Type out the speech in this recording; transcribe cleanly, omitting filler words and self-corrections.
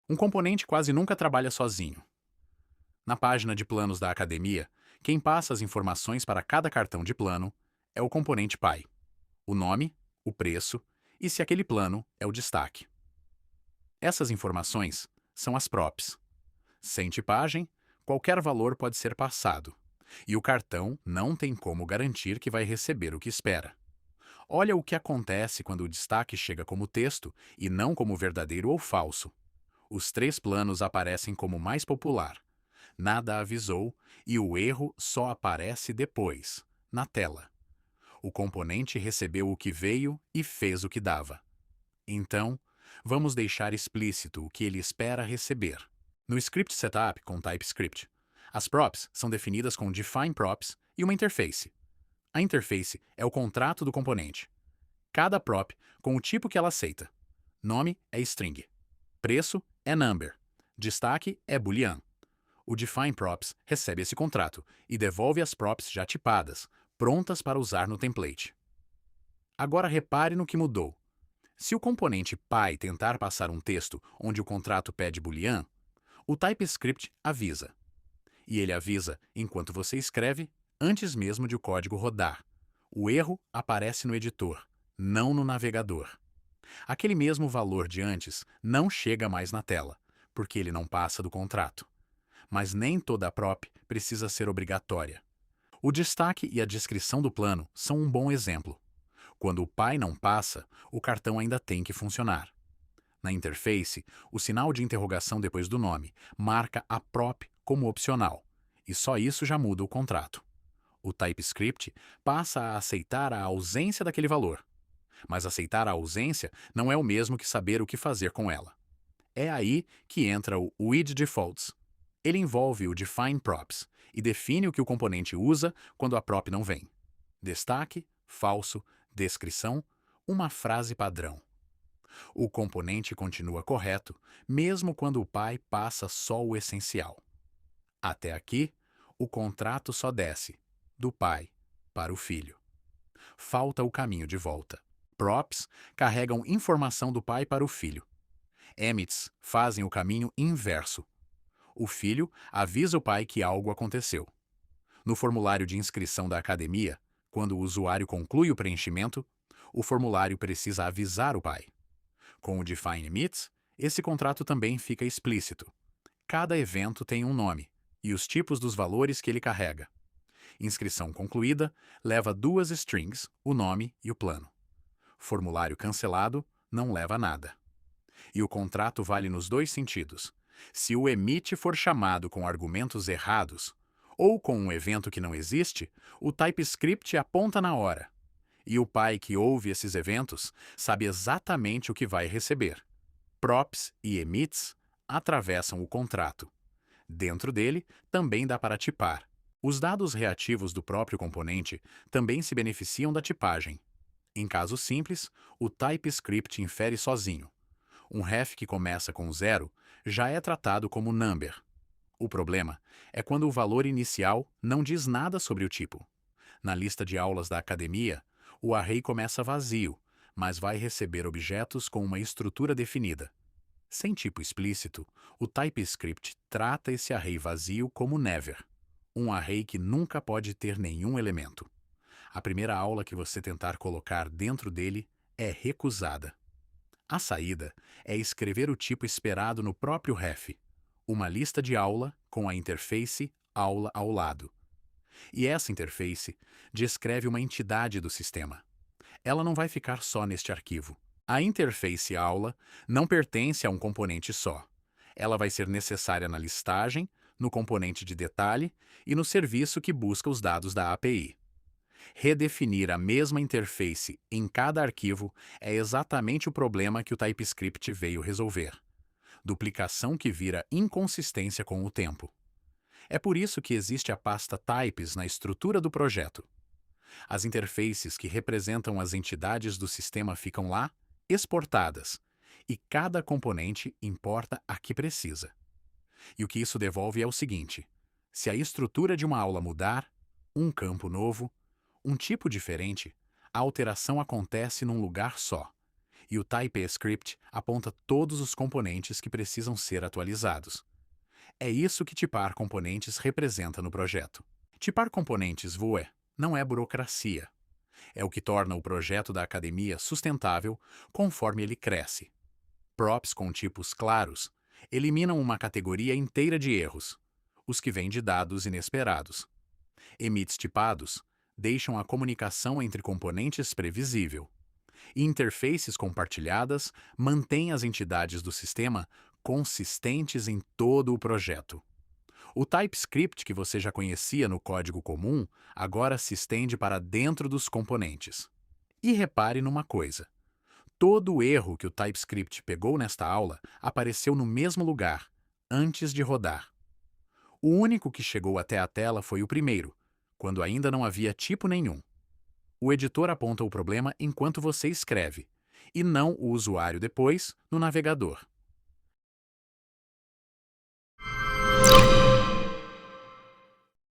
Um componente quase nunca trabalha sozinho. Na página de planos da academia, quem passa as informações para cada cartão de plano é o componente pai, o nome, o preço e se aquele plano é o destaque. Essas informações são as props. Sem tipagem, qualquer valor pode ser passado, e o cartão não tem como garantir que vai receber o que espera. Olha o que acontece quando o destaque chega como texto e não como verdadeiro ou falso. Os três planos aparecem como mais popular. Nada avisou e o erro só aparece depois, na tela. O componente recebeu o que veio e fez o que dava. Então, vamos deixar explícito o que ele espera receber. No script setup com TypeScript, as props são definidas com define props e uma interface. A interface é o contrato do componente. Cada prop com o tipo que ela aceita. Nome é string. Preço é number. Destaque é boolean. O define props recebe esse contrato e devolve as props já tipadas, prontas para usar no template. Agora repare no que mudou. Se o componente pai tentar passar um texto onde o contrato pede boolean, o TypeScript avisa. E ele avisa enquanto você escreve, antes mesmo de o código rodar. O erro aparece no editor, não no navegador. Aquele mesmo valor de antes não chega mais na tela, porque ele não passa do contrato. Mas nem toda prop precisa ser obrigatória. O destaque e a descrição do plano são um bom exemplo. Quando o pai não passa, o cartão ainda tem que funcionar. Na interface, o sinal de interrogação depois do nome marca a prop como opcional, e só isso já muda o contrato. O TypeScript passa a aceitar a ausência daquele valor. Mas aceitar a ausência não é o mesmo que saber o que fazer com ela. É aí que entra o with_defaults. Ele envolve o define props e define o que o componente usa quando a prop não vem. Destaque, falso, descrição, uma frase padrão. O componente continua correto, mesmo quando o pai passa só o essencial. Até aqui, o contrato só desce, do pai para o filho. Falta o caminho de volta. Props carregam informação do pai para o filho. Emits fazem o caminho inverso. O filho avisa o pai que algo aconteceu. No formulário de inscrição da academia, quando o usuário conclui o preenchimento, o formulário precisa avisar o pai. Com o Define Emits, esse contrato também fica explícito. Cada evento tem um nome e os tipos dos valores que ele carrega. Inscrição concluída leva duas strings, o nome e o plano. Formulário cancelado não leva nada. E o contrato vale nos dois sentidos. Se o emit for chamado com argumentos errados, ou com um evento que não existe, o TypeScript aponta na hora. E o pai que ouve esses eventos sabe exatamente o que vai receber. Props e emits atravessam o contrato. Dentro dele, também dá para tipar. Os dados reativos do próprio componente também se beneficiam da tipagem. Em caso simples, o TypeScript infere sozinho. Um ref que começa com 0 já é tratado como number. O problema é quando o valor inicial não diz nada sobre o tipo. Na lista de aulas da academia, o array começa vazio, mas vai receber objetos com uma estrutura definida. Sem tipo explícito, o TypeScript trata esse array vazio como never, um array que nunca pode ter nenhum elemento. A primeira aula que você tentar colocar dentro dele é recusada. A saída é escrever o tipo esperado no próprio ref, uma lista de aula com a interface aula ao lado. E essa interface descreve uma entidade do sistema. Ela não vai ficar só neste arquivo. A interface aula não pertence a um componente só. Ela vai ser necessária na listagem, no componente de detalhe e no serviço que busca os dados da API. Redefinir a mesma interface em cada arquivo é exatamente o problema que o TypeScript veio resolver. Duplicação que vira inconsistência com o tempo. É por isso que existe a pasta types na estrutura do projeto. As interfaces que representam as entidades do sistema ficam lá, exportadas, e cada componente importa a que precisa. E o que isso devolve é o seguinte: se a estrutura de uma aula mudar, um campo novo, um tipo diferente, a alteração acontece num lugar só. e o TypeScript aponta todos os componentes que precisam ser atualizados. É isso que tipar componentes representa no projeto. Tipar componentes Vue não é burocracia. É o que torna o projeto da academia sustentável conforme ele cresce. Props com tipos claros eliminam uma categoria inteira de erros, os que vêm de dados inesperados. Emits tipados deixam a comunicação entre componentes previsível. E interfaces compartilhadas mantêm as entidades do sistema consistentes em todo o projeto. O TypeScript que você já conhecia no código comum agora se estende para dentro dos componentes. E repare numa coisa: todo o erro que o TypeScript pegou nesta aula apareceu no mesmo lugar, antes de rodar. O único que chegou até a tela foi o primeiro, quando ainda não havia tipo nenhum. O editor aponta o problema enquanto você escreve, e não o usuário depois no navegador.